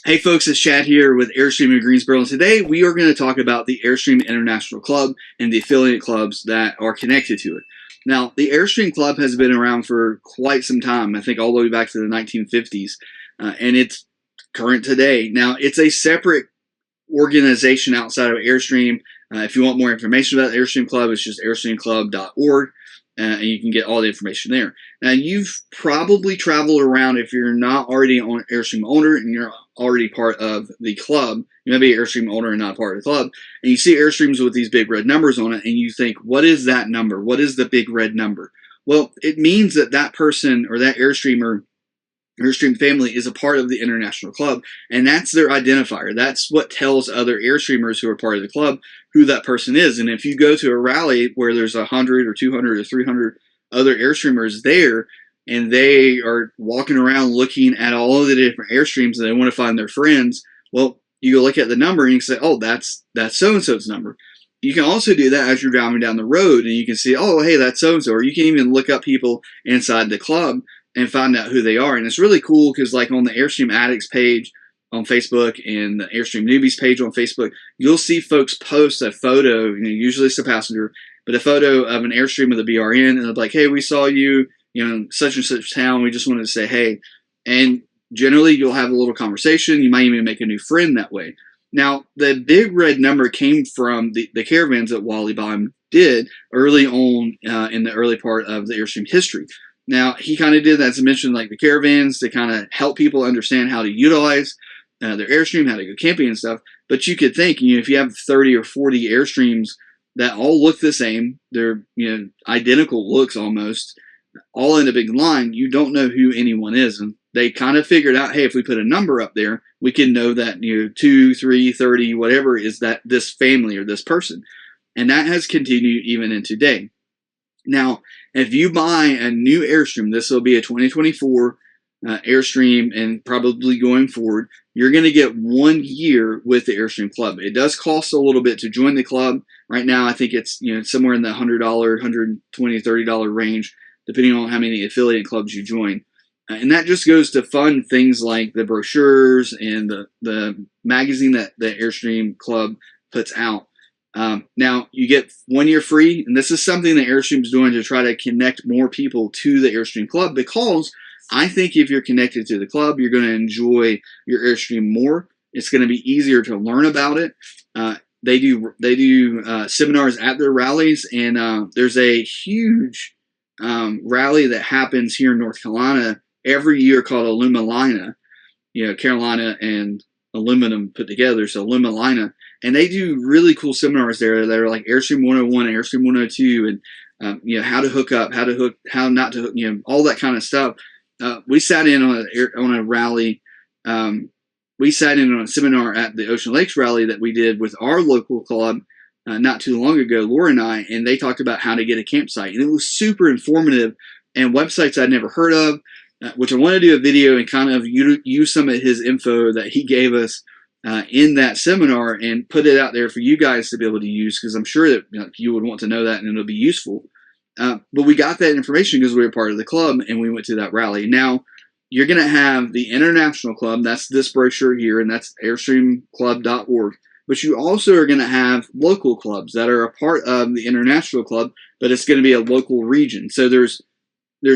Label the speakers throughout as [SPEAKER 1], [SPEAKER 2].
[SPEAKER 1] Hey folks, it's Chad here with Airstream in Greensboro, and today we are going to talk about the Airstream International Club and the affiliate clubs that are connected to it. Now, the Airstream Club has been around for quite some time, I think all the way back to the 1950s, and it's current today. Now, it's a separate organization outside of Airstream. If you want more information about the Airstream Club, it's just airstreamclub.org, and you can get all the information there. Now, you've probably traveled around if you're not already an Airstream owner and you're already part of the club. You may be an Airstream owner and not part of the club, and you see Airstreams with these big red numbers on it, and you think, what is that number? What is the big red number? Well, it means that that person or that Airstreamer Airstream family is a part of the international club, and that's their identifier. That's what tells other Airstreamers who are part of the club who that person is. And if you go to a rally where there's 100 or 200 or 300 other Airstreamers there, and they are walking around looking at all of the different Airstreams and they want to find their friends, well, you go look at the number and you can say, oh, that's so-and-so's number. You can also do that as you're driving down the road, and you can see, oh, hey, that's so-and-so. Or you can even look up people inside the club and find out who they are. And it's really cool because, like, on the Airstream Addicts page on Facebook and the Airstream Newbies page on Facebook, you'll see folks post a photo, usually it's a passenger, but a photo of an Airstream with a BRN, and they'll be like, hey, we saw you, such and such town, we just wanted to say hey. And generally you'll have a little conversation. You might even make a new friend that way. Now, the big red number came from the caravans that Wally Baum did early on in the early part of the Airstream history. Now, he kind of did, as I mentioned, like the caravans to kind of help people understand how to utilize their Airstream, how to go camping and stuff. But you could think, if you have 30 or 40 Airstreams that all look the same, they're identical looks almost, all in a big line, you don't know who anyone is. And they kind of figured out, hey, if we put a number up there, we can know that 2, 3, 30, whatever is that this family or this person. And that has continued even in today. Now, if you buy a new Airstream, this will be a 2024 Airstream, and probably going forward, you're going to get 1 year with the Airstream Club. It does cost a little bit to join the club. Right now, I think it's somewhere in the $100, $120, $30 range, depending on how many affiliate clubs you join. And that just goes to fund things like the brochures and the magazine that the Airstream Club puts out. Now, you get 1 year free, and this is something that Airstream's doing to try to connect more people to the Airstream Club, because I think if you're connected to the club, you're going to enjoy your Airstream more. It's going to be easier to learn about it. They do seminars at their rallies, and there's a huge rally that happens here in North Carolina every year called Alumalina. Carolina and aluminum put together, so Alumalina. And they do really cool seminars there that are like Airstream 101 and Airstream 102, and how to hook up, how not to hook, all that kind of stuff. We sat in on a rally. We sat in on a seminar at the Ocean Lakes rally that we did with our local club not too long ago, Laura and I, and they talked about how to get a campsite, and it was super informative, and websites I'd never heard of, which I want to do a video and kind of use some of his info that he gave us in that seminar and put it out there for you guys to be able to use, because I'm sure that you would want to know that and it'll be useful. But we got that information because we were part of the club and we went to that rally. Now, you're going to have the International Club. That's this brochure here, and that's airstreamclub.org. But you also are going to have local clubs that are a part of the International Club, but it's going to be a local region. So there's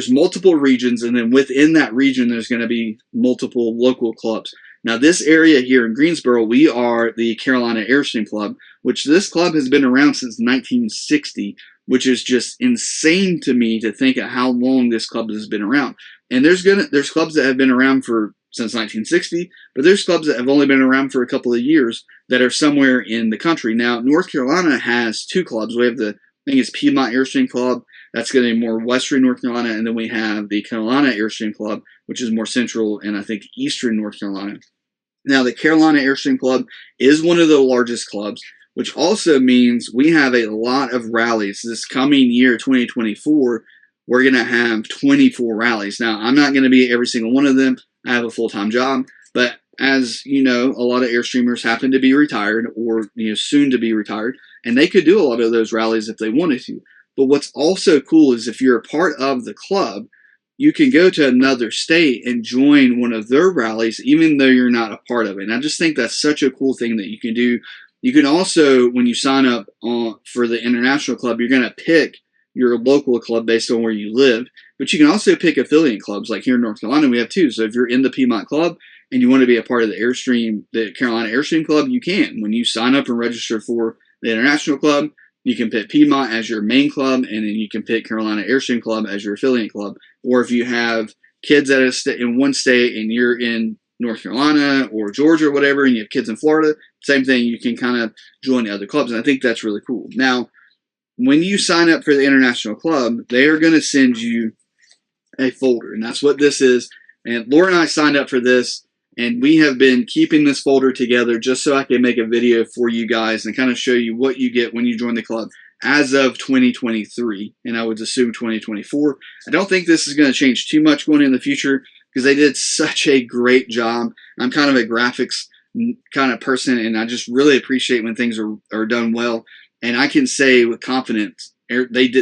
[SPEAKER 1] multiple regions, and then within that region, there's going to be multiple local clubs. Now, this area here in Greensboro, we are the Carolina Airstream Club, which this club has been around since 1960, which is just insane to me to think of how long this club has been around. And there's clubs that have been around since 1960, but there's clubs that have only been around for a couple of years that are somewhere in the country. Now, North Carolina has two clubs. We have I think it's Piedmont Airstream Club. That's going to be more western North Carolina. And then we have the Carolina Airstream Club, which is more central and I think eastern North Carolina. Now, the Carolina Airstream Club is one of the largest clubs, which also means we have a lot of rallies. This coming year, 2024, we're going to have 24 rallies. Now, I'm not going to be at every single one of them. I have a full-time job. But as you know, a lot of Airstreamers happen to be retired or soon to be retired, and they could do a lot of those rallies if they wanted to. But what's also cool is if you're a part of the club, you can go to another state and join one of their rallies, even though you're not a part of it. And I just think that's such a cool thing that you can do. You can also, when you sign up for the international club, you're going to pick your local club based on where you live, but you can also pick affiliate clubs. Like here in North Carolina, we have two. So if you're in the Piedmont Club and you want to be a part of the Airstream, the Carolina Airstream Club, you can. When you sign up and register for the international club, you can pick Piedmont as your main club, and then you can pick Carolina Airstream Club as your affiliate club. Or if you have kids at in one state and you're in North Carolina or Georgia or whatever, and you have kids in Florida, same thing, you can kind of join the other clubs. And I think that's really cool. Now, when you sign up for the international club, they are going to send you a folder, and that's what this is. And Laura and I signed up for this, and we have been keeping this folder together just so I can make a video for you guys and kind of show you what you get when you join the club as of 2023, and I would assume 2024. I don't think this is going to change too much going in the future because they did such a great job. I'm kind of a graphics kind of person, and I just really appreciate when things are done well. And I can say with confidence, the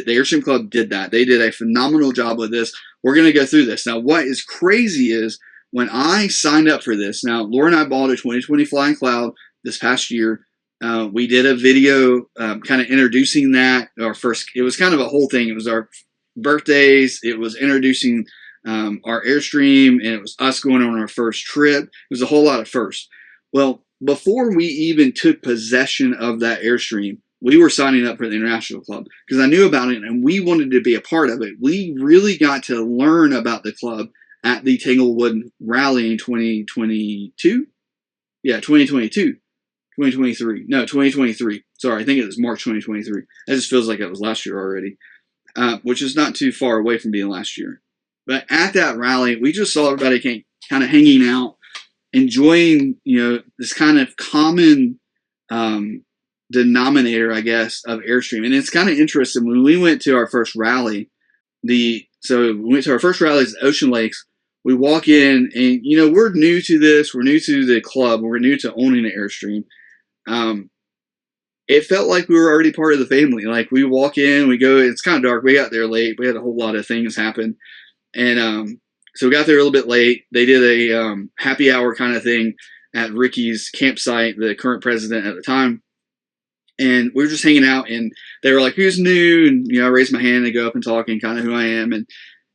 [SPEAKER 1] Airstream Club did that. They did a phenomenal job with this. We're going to go through this. Now, what is crazy is when I signed up for this, now, Laura and I bought a 2020 Flying Cloud this past year. We did a video kind of introducing that. It was kind of a whole thing. It was our birthdays. It was introducing our Airstream, and it was us going on our first trip. It was a whole lot of firsts. Well, before we even took possession of that Airstream, we were signing up for the International Club because I knew about it and we wanted to be a part of it. We really got to learn about the club at the Tanglewood Rally in 2022. Yeah, 2022. 2023. No, 2023. Sorry, I think it was March 2023. That just feels like it was last year already, which is not too far away from being last year. But at that rally, we just saw everybody kind of hanging out, enjoying, this kind of common denominator, I guess, of Airstream. And it's kind of interesting. When we went to our first rally, we went to our first rally at Ocean Lakes. We walk in and, we're new to this. We're new to the club. We're new to owning an Airstream. It felt like we were already part of the family. Like we walk in, we go, it's kind of dark. We got there late. We had a whole lot of things happen. And so we got there a little bit late. They did a happy hour kind of thing at Ricky's campsite, the current president at the time. And we were just hanging out, and they were like, "Who's new?" And I raised my hand and go up and talk and kind of who I am, and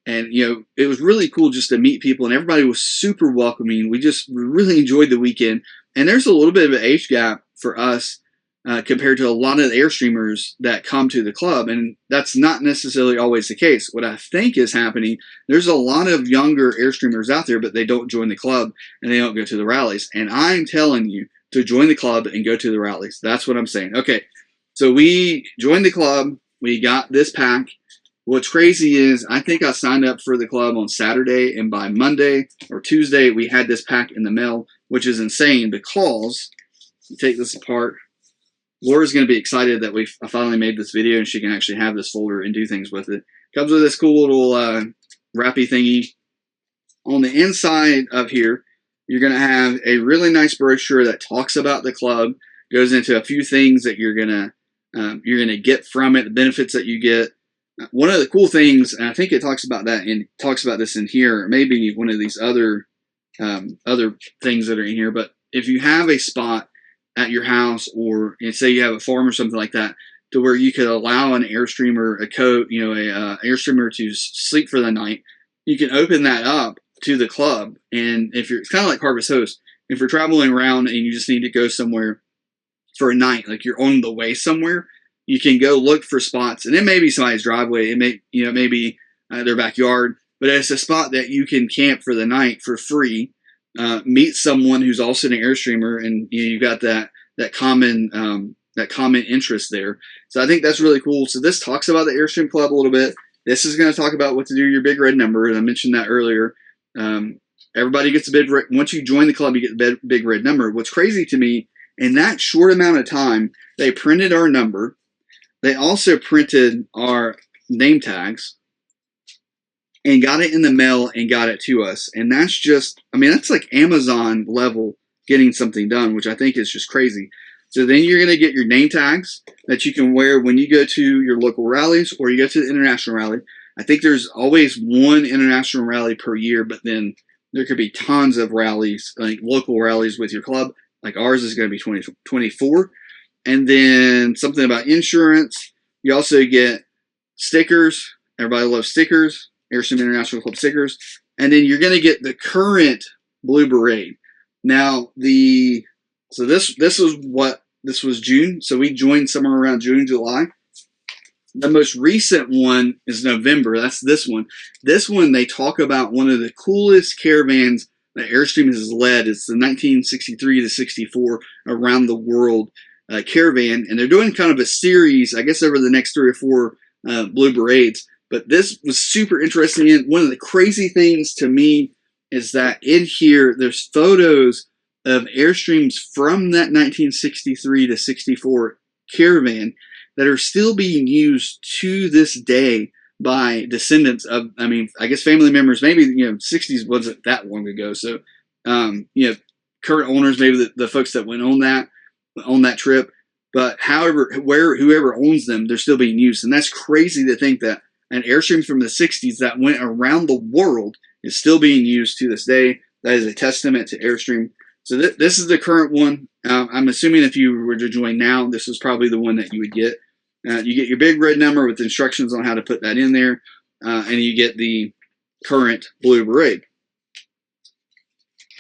[SPEAKER 1] it was really cool just to meet people, and everybody was super welcoming. We really enjoyed the weekend, and there's a little bit of an age gap for us compared to a lot of the Airstreamers that come to the club, and that's not necessarily always the case. What I think is happening, there's a lot of younger Airstreamers out there, but they don't join the club and they don't go to the rallies. And I'm telling you to join the club and go to the rallies. That's what I'm saying. Okay, so we joined the club. We got this pack. What's crazy is I think I signed up for the club on Saturday, and by Monday or Tuesday, we had this pack in the mail, which is insane because you take this apart. Laura's going to be excited that I finally made this video and she can actually have this folder and do things with it. Comes with this cool little wrappy thingy. On the inside of here, you're going to have a really nice brochure that talks about the club, goes into a few things that you're going to get from it, the benefits that you get. One of the cool things, and I think it talks about that and talks about this in here, maybe one of these other things that are in here, but if you have a spot at your house, or say you have a farm or something like that, to where you could allow an Airstreamer, a Airstreamer to sleep for the night, you can open that up to the club. And it's kind of like Harvest Host. If you're traveling around and you just need to go somewhere for a night, like you're on the way somewhere, you can go look for spots, and it may be somebody's driveway, it may be their backyard, but it's a spot that you can camp for the night for free. Meet someone who's also an Airstreamer, and you got that common interest there. So I think that's really cool. So this talks about the Airstream Club a little bit. This is going to talk about what to do with your big red number, and I mentioned that earlier. Everybody gets once you join the club, you get the big red number. What's crazy to me, in that short amount of time, they printed our number. They also printed our name tags and got it in the mail and got it to us. And that's that's like Amazon level getting something done, which I think is just crazy. So then you're going to get your name tags that you can wear when you go to your local rallies or you go to the international rally. I think there's always one international rally per year, but then there could be tons of rallies, like local rallies with your club. Like ours is going to be 2024. And then something about insurance. You also get stickers. Everybody loves stickers. Airstream International Club stickers. And then you're going to get the current Blue Beret. Now, this was June. So we joined somewhere around June, July. The most recent one is November. That's this one. This one, they talk about one of the coolest caravans that Airstream has led. It's the 1963 to 64 around the world caravan. And they're doing kind of a series, I guess, over the next 3 or 4 Blue Berets. But this was super interesting. And one of the crazy things to me is that in here, there's photos of Airstreams from that 1963 to 64 caravan that are still being used to this day by descendants of, I mean, I guess family members, maybe, 60s wasn't that long ago. So, current owners, maybe the folks that went on that trip, but whoever owns them, they're still being used. And that's crazy to think that an Airstream from the 60s that went around the world is still being used to this day. That is a testament to Airstream. So this is the current one. I'm assuming if you were to join now, this is probably the one that you would get. You get your big red number with instructions on how to put that in there, and you get the current Blue Beret.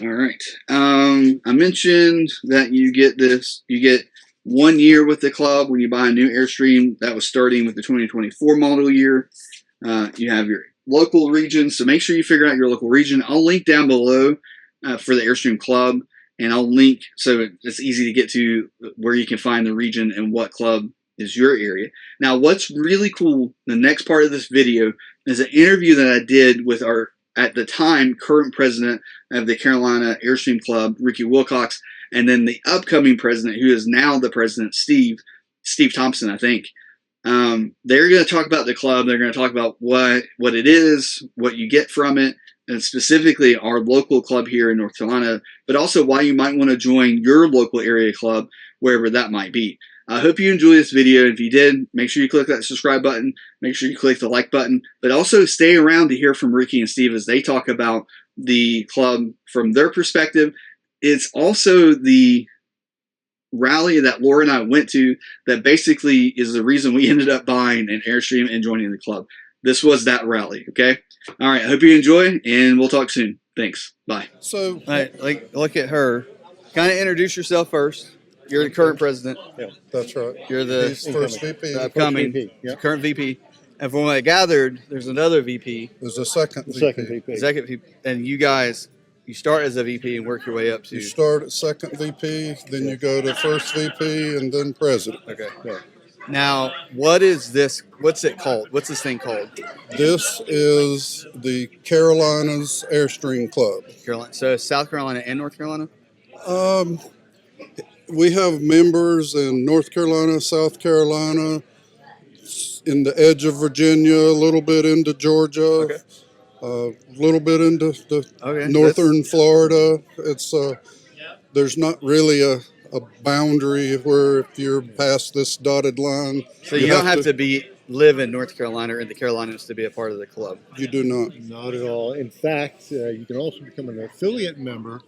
[SPEAKER 1] All right. I mentioned that you get 1 year with the club when you buy a new Airstream. That was starting with the 2024 model year. You have your local region, so make sure you figure out your local region. I'll link down below for the Airstream Club, and I'll link so it's easy to get to where you can find the region and what club is your area. Now, what's really cool, the next part of this video is an interview that I did with our, at the time, current president of the Carolina Airstream Club, Ricky Wilcox, and then the upcoming president, who is now the president, Steve Thompson, I think. They're going to talk about the club. They're going to talk about what it is, what you get from it, and specifically our local club here in North Carolina, but also why you might want to join your local area club, wherever that might be. I hope you enjoyed this video. If you did, make sure you click that subscribe button. Make sure you click the like button. But also stay around to hear from Ricky and Steve as they talk about the club from their perspective. It's also the rally that Laura and I went to that basically is the reason we ended up buying an Airstream and joining the club. This was that rally, okay? All right, I hope you enjoy, and we'll talk soon. Thanks. Bye.
[SPEAKER 2] So, all right, look at her. Kind of introduce yourself first. You're the current president.
[SPEAKER 3] Yeah, that's right.
[SPEAKER 2] You're the
[SPEAKER 3] first VP.
[SPEAKER 2] Upcoming current VP. And from what I gathered, there's another VP.
[SPEAKER 3] There's a second VP.
[SPEAKER 2] Second VP. And you guys, you start as a VP and work your way up to.
[SPEAKER 3] You start at second VP, then you go to first VP, and then president.
[SPEAKER 2] Okay. Yeah. Now, what is this? What's it called? What's this thing called?
[SPEAKER 3] This is the Carolinas Airstream Club.
[SPEAKER 2] Carolina. So South Carolina and North Carolina?
[SPEAKER 3] We have members in North Carolina, South Carolina, in the edge of Virginia, a little bit into Georgia, a little bit into the northern Florida. It's there's not really a boundary where if you're past this dotted line.
[SPEAKER 2] So you don't have to live in North Carolina or in the Carolinas to be a part of the club.
[SPEAKER 3] You do not.
[SPEAKER 4] Not at all. In fact, you can also become an affiliate member.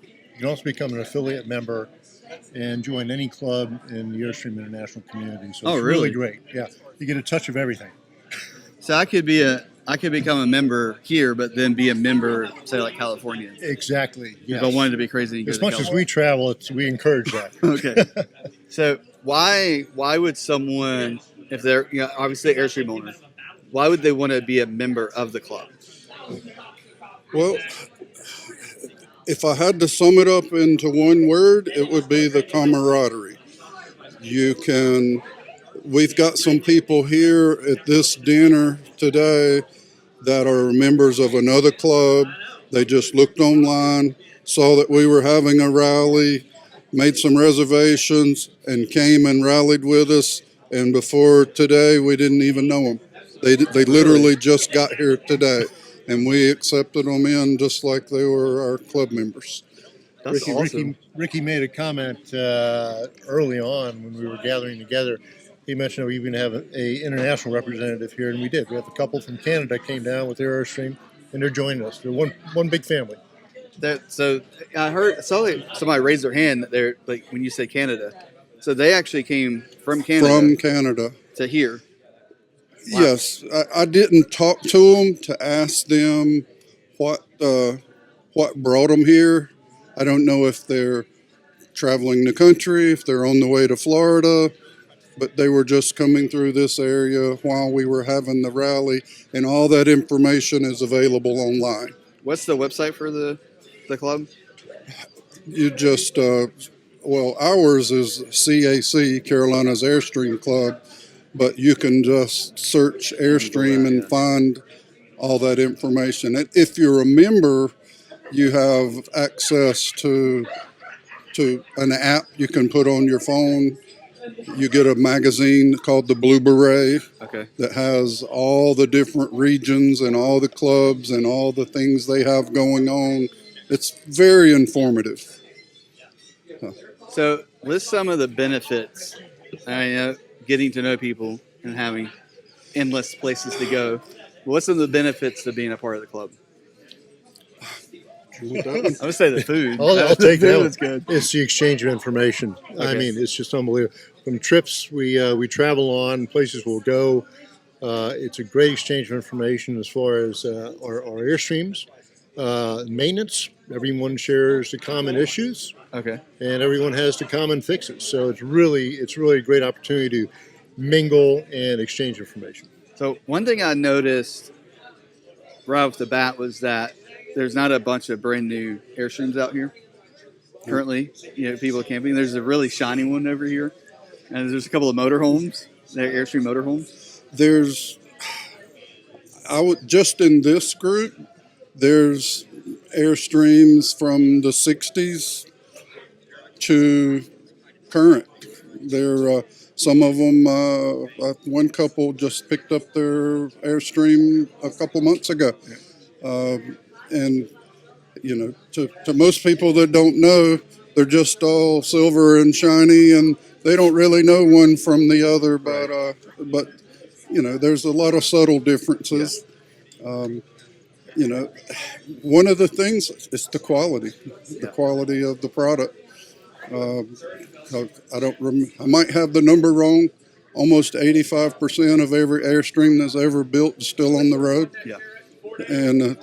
[SPEAKER 4] And join any club in the Airstream International community. So it's really great. Yeah, you get a touch of everything.
[SPEAKER 2] So I could become a member here, but then be a member, say, like California.
[SPEAKER 4] Exactly. Yes.
[SPEAKER 2] If I wanted to be crazy,
[SPEAKER 4] as much as we travel, we encourage that.
[SPEAKER 2] Okay. So why would someone, if they're obviously an Airstream owner, why would they want to be a member of the club?
[SPEAKER 3] Well, if I had to sum it up into one word, it would be the camaraderie. We've got some people here at this dinner today that are members of another club. They just looked online, saw that we were having a rally, made some reservations, and came and rallied with us. And before today, we didn't even know them. They literally just got here today. And we accepted them in just like they were our club members.
[SPEAKER 2] That's awesome.
[SPEAKER 4] Ricky made a comment early on when we were gathering together he mentioned we even have a international representative here, and we did. We have a couple from Canada came down with their Airstream, and they're joining us. They're one big family.
[SPEAKER 2] So I saw somebody raise their hand that they're like when you said Canada. So they actually came from Canada.
[SPEAKER 3] From Canada.
[SPEAKER 2] To here. Wow.
[SPEAKER 3] Yes. I didn't talk to them to ask them what brought them here. I don't know if they're traveling the country, if they're on the way to Florida, but they were just coming through this area while we were having the rally, and all that information is available online.
[SPEAKER 2] What's the website for the club?
[SPEAKER 3] You just, ours is CAC, Carolina's Airstream Club, but you can just search Airstream and find all that information. And if you're a member, you have access to an app you can put on your phone. You get a magazine called the Blue Beret that has all the different regions and all the clubs and all the things they have going on. It's very informative.
[SPEAKER 2] So list some of the benefits. Getting to know people and having endless places to go. What's some of the benefits to being a part of the club? I would say the food.
[SPEAKER 4] I'll take that.
[SPEAKER 2] It's good.
[SPEAKER 4] It's the exchange of information. Okay. I mean, it's just unbelievable. From trips we travel on, places we'll go. It's a great exchange of information as far as our Airstreams. Maintenance, everyone shares the common issues.
[SPEAKER 2] Okay.
[SPEAKER 4] And everyone has the common fixes. So it's really a great opportunity to mingle and exchange information.
[SPEAKER 2] So one thing I noticed right off the bat was that there's not a bunch of brand new Airstreams out here currently. People camping. There's a really shiny one over here, and there's a couple of motorhomes. They're Airstream motorhomes.
[SPEAKER 3] Just in this group, there's Airstreams from the 60s to current. There, some of them, one couple just picked up their Airstream a couple months ago. And, to most people that don't know, they're just all silver and shiny, and they don't really know one from the other. But there's a lot of subtle differences. One of the things is the quality of the product. I might have the number wrong. Almost 85% of every Airstream that's ever built is still on the road.
[SPEAKER 2] Yeah.
[SPEAKER 3] And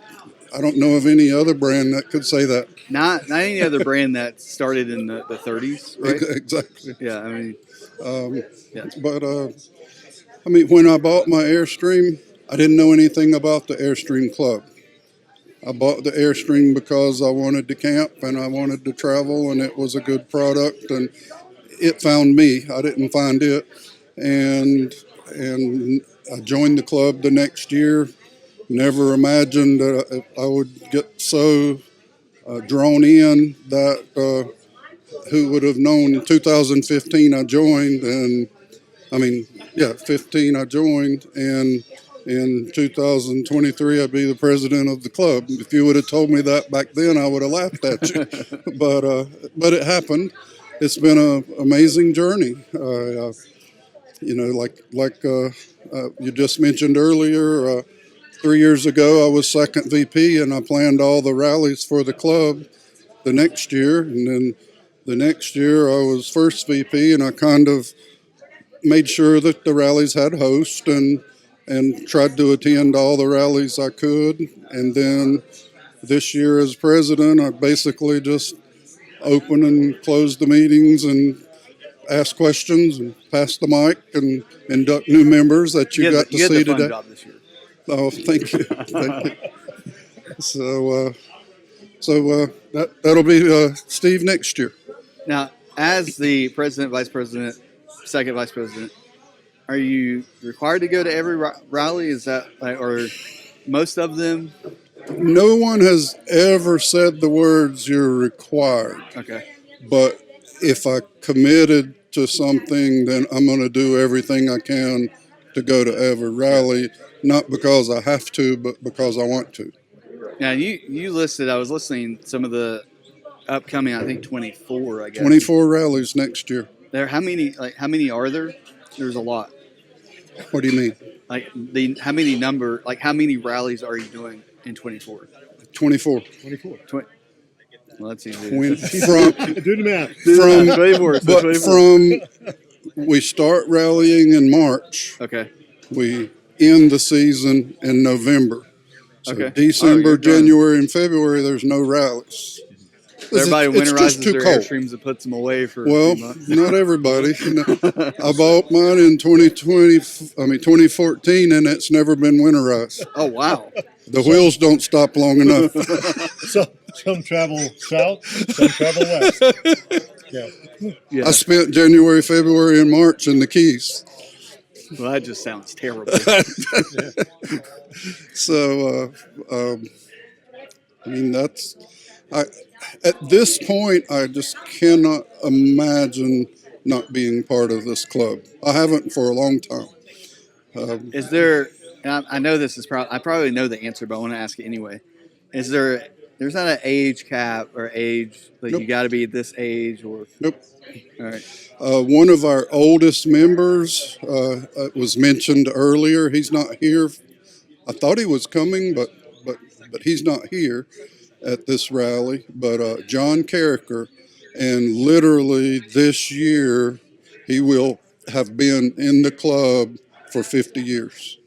[SPEAKER 3] I don't know of any other brand that could say that.
[SPEAKER 2] Not any other brand that started in the 30s, right?
[SPEAKER 3] Exactly.
[SPEAKER 2] Yeah, I mean.
[SPEAKER 3] But when I bought my Airstream, I didn't know anything about the Airstream Club. I bought the Airstream because I wanted to camp and I wanted to travel, and it was a good product, and it found me. I didn't find it, and I joined the club the next year. Never imagined that I would get so drawn in that who would have known. In 2015 I joined, and 15 I joined, and in 2023 I'd be the president of the club. If you would have told me that back then, I would have laughed at you. But it happened. It's been an amazing journey. You just mentioned earlier, 3 years ago I was second VP, and I planned all the rallies for the club the next year. And then the next year I was first VP, and I kind of made sure that the rallies had hosts and tried to attend all the rallies I could. And then this year as president, I basically just open and close the meetings and ask questions and pass the mic and induct new members that you got to see today.
[SPEAKER 2] Fun job this year.
[SPEAKER 3] Oh, thank you. Thank you. So that'll be Steve next year.
[SPEAKER 2] Now, as the president, vice president, second vice president, are you required to go to every rally? Is that or most of them?
[SPEAKER 3] No one has ever said the words "you're required."
[SPEAKER 2] Okay.
[SPEAKER 3] But if I committed to something, then I'm going to do everything I can to go to every rally, not because I have to, but because I want to.
[SPEAKER 2] Now, you listed, I was listening, some of the upcoming, I think 24, I guess.
[SPEAKER 3] 24 rallies next year.
[SPEAKER 2] How many are there? There's a lot.
[SPEAKER 3] What do you mean?
[SPEAKER 2] Like how many rallies are you doing in 24?
[SPEAKER 3] 24.
[SPEAKER 4] 24.
[SPEAKER 2] Well, that's easy.
[SPEAKER 3] From
[SPEAKER 4] Do the math.
[SPEAKER 3] from
[SPEAKER 2] 24. So
[SPEAKER 3] but
[SPEAKER 2] 24.
[SPEAKER 3] from we start rallying in March.
[SPEAKER 2] Okay.
[SPEAKER 3] We end the season in November. So
[SPEAKER 2] Okay.
[SPEAKER 3] December,
[SPEAKER 2] You're done.
[SPEAKER 3] January, and February, there's no rallies.
[SPEAKER 2] Everybody
[SPEAKER 3] It's just
[SPEAKER 2] winterizes
[SPEAKER 3] too
[SPEAKER 2] their
[SPEAKER 3] cold.
[SPEAKER 2] Airstreams and puts them away for a
[SPEAKER 3] Well,
[SPEAKER 2] few months.
[SPEAKER 3] not everybody. I bought mine in 2014, and it's never been winterized.
[SPEAKER 2] Oh, wow.
[SPEAKER 3] The wheels don't stop long enough.
[SPEAKER 4] Some travel south, some travel west. Yeah.
[SPEAKER 2] Yeah.
[SPEAKER 3] I spent January, February, and March in the Keys.
[SPEAKER 2] Well, that just sounds terrible.
[SPEAKER 3] So, I mean, at this point, I just cannot imagine not being part of this club. I haven't for a long time.
[SPEAKER 2] Is there, and I know this is I probably know the answer, but I want to ask it anyway. There's not an age cap or age, like
[SPEAKER 3] Nope.
[SPEAKER 2] you got to be this age or?
[SPEAKER 3] Nope.
[SPEAKER 2] All right.
[SPEAKER 3] One of our oldest members was mentioned earlier. He's not here. I thought he was coming, but he's not here at this rally. But John Carricker, and literally this year, he will have been in the club for 50 years.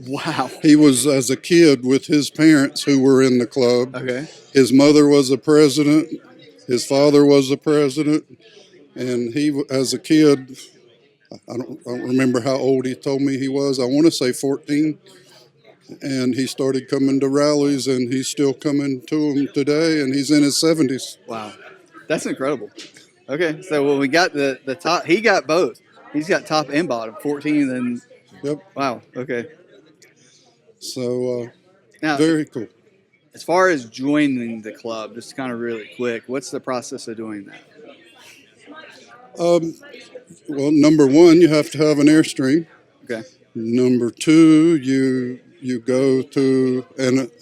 [SPEAKER 2] Wow.
[SPEAKER 3] He was as a kid with his parents who were in the club.
[SPEAKER 2] Okay.
[SPEAKER 3] His mother was a president. His father was a president. And he, as a kid, I don't remember how old he told me he was. I want to say 14. And he started coming to rallies, and he's still coming to them today, and he's in his 70s.
[SPEAKER 2] Wow. That's incredible. Okay. So, well, we got the top. He got both. He's got top and bottom, 14 and.
[SPEAKER 3] Yep.
[SPEAKER 2] Wow. Okay.
[SPEAKER 3] So,
[SPEAKER 2] Now,
[SPEAKER 3] very cool.
[SPEAKER 2] as far as joining the club, just kind of really quick, what's the process of doing that?
[SPEAKER 3] Well, number one, you have to have an Airstream.
[SPEAKER 2] Okay.
[SPEAKER 3] Number two, you go to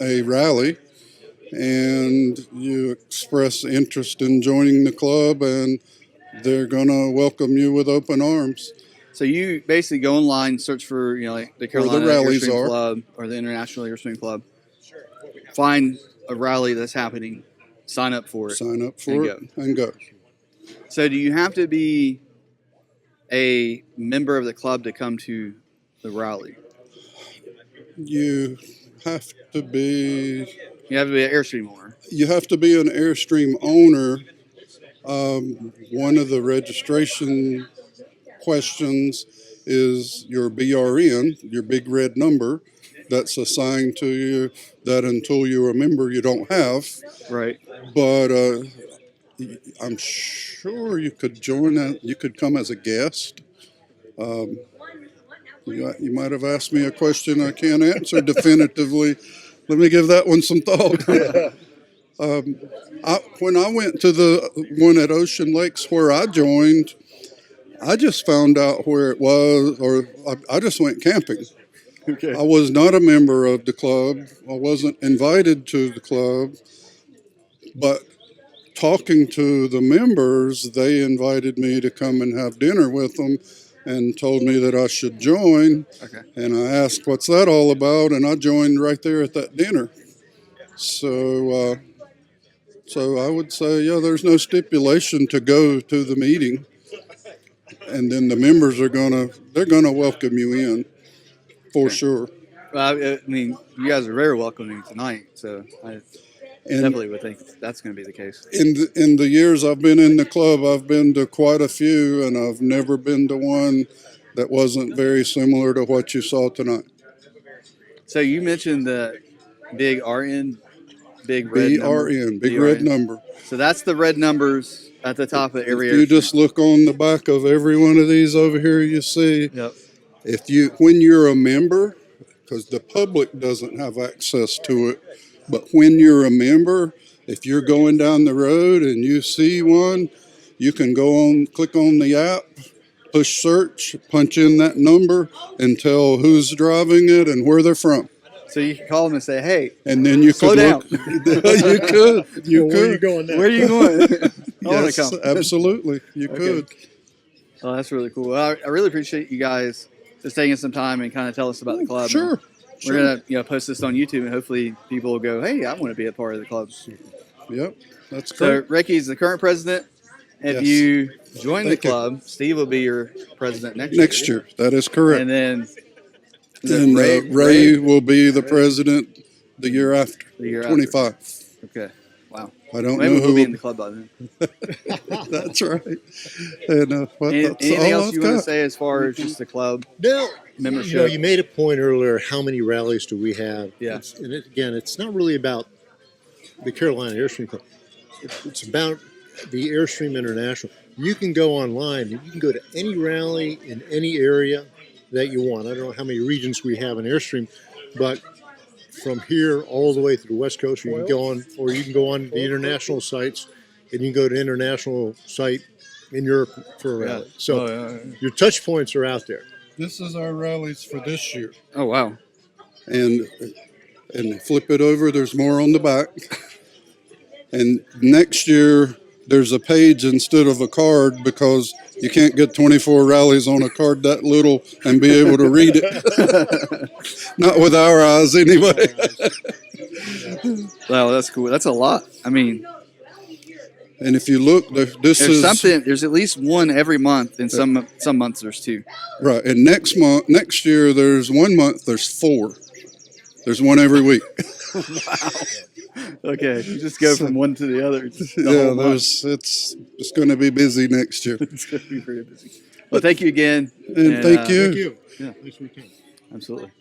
[SPEAKER 3] a rally, and you express interest in joining the club, and they're going to welcome you with open arms.
[SPEAKER 2] So you basically go online, search for, like the Carolina
[SPEAKER 3] rallies
[SPEAKER 2] Airstream
[SPEAKER 3] are.
[SPEAKER 2] Club or the International Airstream Club. Find a rally that's happening, sign up for it.
[SPEAKER 3] Sign up for it and go.
[SPEAKER 2] So do you have to be a member of the club to come to the rally?
[SPEAKER 3] You have to be.
[SPEAKER 2] You have to be an Airstream owner.
[SPEAKER 3] You have to be an Airstream owner. One of the registration questions is your BRN, your big red number that's assigned to you, that until you're a member you don't have.
[SPEAKER 2] Right.
[SPEAKER 3] But I'm sure you could join that. You could come as a guest. You might have asked me a question I can't answer definitively. Let me give that one some thought. When I went to the one at Ocean Lakes where I joined, I just found out where it was, or I just went camping.
[SPEAKER 2] Okay.
[SPEAKER 3] I was not a member of the club. I wasn't invited to the club. But talking to the members, they invited me to come and have dinner with them and told me that I should join.
[SPEAKER 2] Okay.
[SPEAKER 3] And I asked, what's that all about? And I joined right there at that dinner. So I would say, yeah, there's no stipulation to go to the meeting. And then the members they're gonna welcome you in for sure.
[SPEAKER 2] Well, I mean, you guys are very welcoming tonight, so I definitely would think that's going to be the case.
[SPEAKER 3] In the years I've been in the club, I've been to quite a few, and I've never been to one that wasn't very similar to what you saw tonight.
[SPEAKER 2] So you mentioned the big RN, big red number.
[SPEAKER 3] BRN, big red number.
[SPEAKER 2] So that's the red numbers at the top of every
[SPEAKER 3] If you
[SPEAKER 2] Airstream.
[SPEAKER 3] just look on the back of every one of these over here, you see.
[SPEAKER 2] Yep.
[SPEAKER 3] When you're a member, because the public doesn't have access to it, but when you're a member, if you're going down the road and you see one, you can click on the app, push search, punch in that number, and tell who's driving it and where they're from.
[SPEAKER 2] So you can call them and say, "Hey,"
[SPEAKER 3] and then you
[SPEAKER 2] slow
[SPEAKER 3] could
[SPEAKER 2] down.
[SPEAKER 3] You could.
[SPEAKER 4] Where are you going now?
[SPEAKER 2] Where are you going? I want to
[SPEAKER 3] Yes,
[SPEAKER 2] come.
[SPEAKER 3] absolutely. You could.
[SPEAKER 2] Oh, that's really cool. Well, I really appreciate you guys just taking some time and kind of tell us about the club.
[SPEAKER 3] Sure.
[SPEAKER 2] And we're gonna post this on YouTube, and hopefully people will go, "Hey, I want to be a part of the club."
[SPEAKER 3] Yep, that's
[SPEAKER 2] So
[SPEAKER 3] great.
[SPEAKER 2] Ricky's the current president. If
[SPEAKER 3] Yes.
[SPEAKER 2] you join the
[SPEAKER 3] Thank you.
[SPEAKER 2] club, Steve will be your president next
[SPEAKER 3] Next year, that is correct.
[SPEAKER 2] And then
[SPEAKER 3] And Ray will be the president the year after,
[SPEAKER 2] the year
[SPEAKER 3] 25.
[SPEAKER 2] after. Okay. Wow.
[SPEAKER 3] I don't
[SPEAKER 2] Maybe
[SPEAKER 3] know
[SPEAKER 2] we'll
[SPEAKER 3] who.
[SPEAKER 2] be in the club by then.
[SPEAKER 3] That's right. And that's
[SPEAKER 2] Anything
[SPEAKER 3] all
[SPEAKER 2] else
[SPEAKER 3] I've
[SPEAKER 2] you want to
[SPEAKER 3] got.
[SPEAKER 2] say as far as just the club
[SPEAKER 4] No,
[SPEAKER 2] membership?
[SPEAKER 4] you made a point earlier. How many rallies do we have?
[SPEAKER 2] Yeah.
[SPEAKER 4] Again, it's not really about the Carolina Airstream Club. It's about the Airstream International. You can go online. You can go to any rally in any area that you want. I don't know how many regions we have in Airstream, but from here all the way through the West Coast, you can go on the international sites, and you can go to international site in Europe for a rally. So your touch points are out there.
[SPEAKER 3] This is our rallies for this year.
[SPEAKER 2] Oh, wow.
[SPEAKER 3] And flip it over, there's more on the back. And next year, there's a page instead of a card because you can't get 24 rallies on a card that little and be able to read it. Not with our eyes, anyway.
[SPEAKER 2] Wow, that's cool. That's a lot. I mean,
[SPEAKER 3] And if you look, this is
[SPEAKER 2] there's at least one every month, and some months there's two.
[SPEAKER 3] right. And next year, there's 1 month, there's 4. There's one every week.
[SPEAKER 2] Wow. Okay, you just go from one to the other.
[SPEAKER 3] It's going to be busy next year.
[SPEAKER 2] It's going to be pretty busy. Well, thank you again.
[SPEAKER 3] And thank you.
[SPEAKER 4] Thank you.
[SPEAKER 2] Yeah.
[SPEAKER 4] Nice weekend.
[SPEAKER 2] Absolutely.